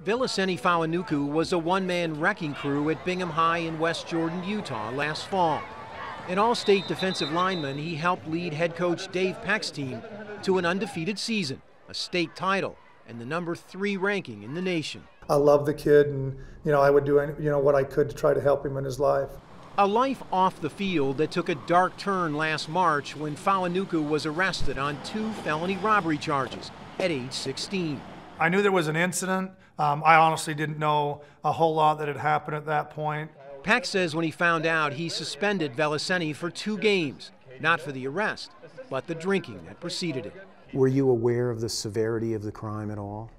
Vilaseni Fawanuku was a one-man wrecking crew at Bingham High in West Jordan, Utah last fall. An all-state defensive lineman, he helped lead head coach Dave Peck's team to an undefeated season, a state title, and the #3 ranking in the nation. I love the kid, and I would do what I could to try to help him in his life. A life off the field that took a dark turn last March when Fawanuku was arrested on 2 felony robbery charges at age 16. I knew there was an incident. I honestly didn't know a whole lot that had happened at that point. Peck says when he found out, he suspended Vilaseni for 2 games, not for the arrest, but the drinking that preceded it. Were you aware of the severity of the crime at all?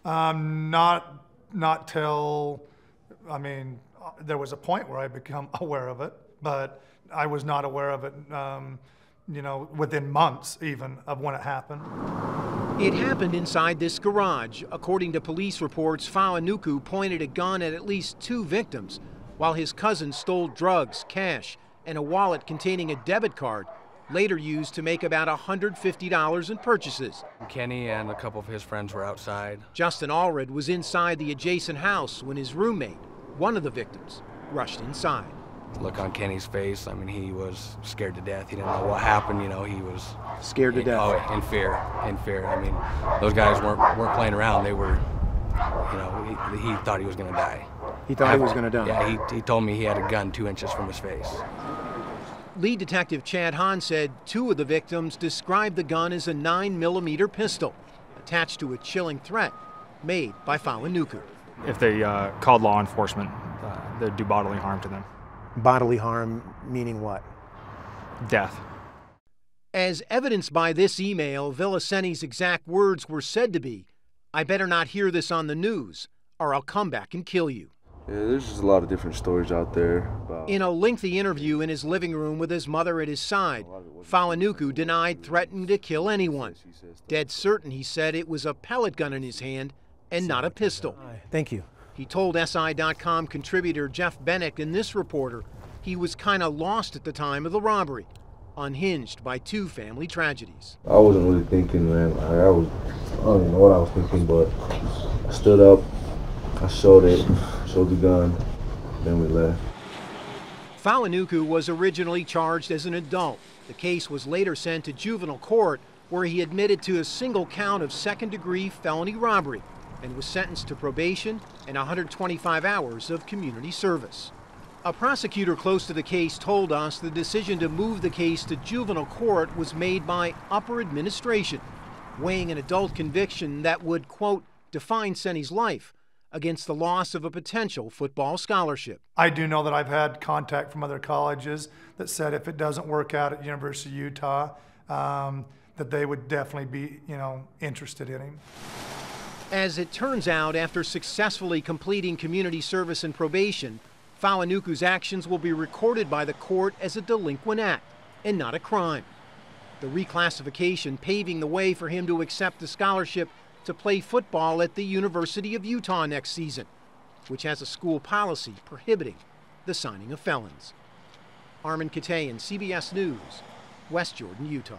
Not till, there was a point where I became aware of it, but I was not aware of it, within months even of when it happened. It happened inside this garage. According to police reports, Fawanuku pointed a gun at least 2 victims, while his cousin stole drugs, cash, and a wallet containing a debit card, later used to make about $150 in purchases. Kenny and a couple of his friends were outside. Justin Allred was inside the adjacent house when his roommate, one of the victims, rushed inside. The look on Kenny's face, he was scared to death. He didn't know what happened, he was... Scared to death? Oh, in fear. Those guys weren't playing around. They were, he thought he was going to die. He thought he was going to die? Yeah, he told me he had a gun 2 inches from his face. Lead Detective Chad Hahn said 2 of the victims described the gun as a 9mm pistol, attached to a chilling threat made by Fawanuku. If they called law enforcement, they'd do bodily harm to them. Bodily harm meaning what? Death. As evidenced by this email, Vilaseni's exact words were said to be, "I better not hear this on the news, or I'll come back and kill you." Yeah, there's just a lot of different stories out there about... In a lengthy interview in his living room with his mother at his side, Fawanuku denied threatening to kill anyone. Dead certain, he said, it was a pellet gun in his hand and not a pistol. Thank you. He told SI.com contributor Jeff Bennett and this reporter he was kind of lost at the time of the robbery, unhinged by 2 family tragedies. I wasn't really thinking, man. I don't even know what I was thinking, but I stood up, I showed the gun, then we left. Fawanuku was originally charged as an adult. The case was later sent to juvenile court, where he admitted to a single count of 2nd-degree felony robbery and was sentenced to probation and 125 hours of community service. A prosecutor close to the case told us the decision to move the case to juvenile court was made by upper administration, weighing an adult conviction that would, quote, define Seni's life against the loss of a potential football scholarship. I do know that I've had contact from other colleges that said if it doesn't work out at University of Utah, that they would definitely be, interested in him. As it turns out, after successfully completing community service and probation, Fawanuku's actions will be recorded by the court as a delinquent act and not a crime. The reclassification paving the way for him to accept the scholarship to play football at the University of Utah next season, which has a school policy prohibiting the signing of felons. Armen Keteyian, CBS News, West Jordan, Utah.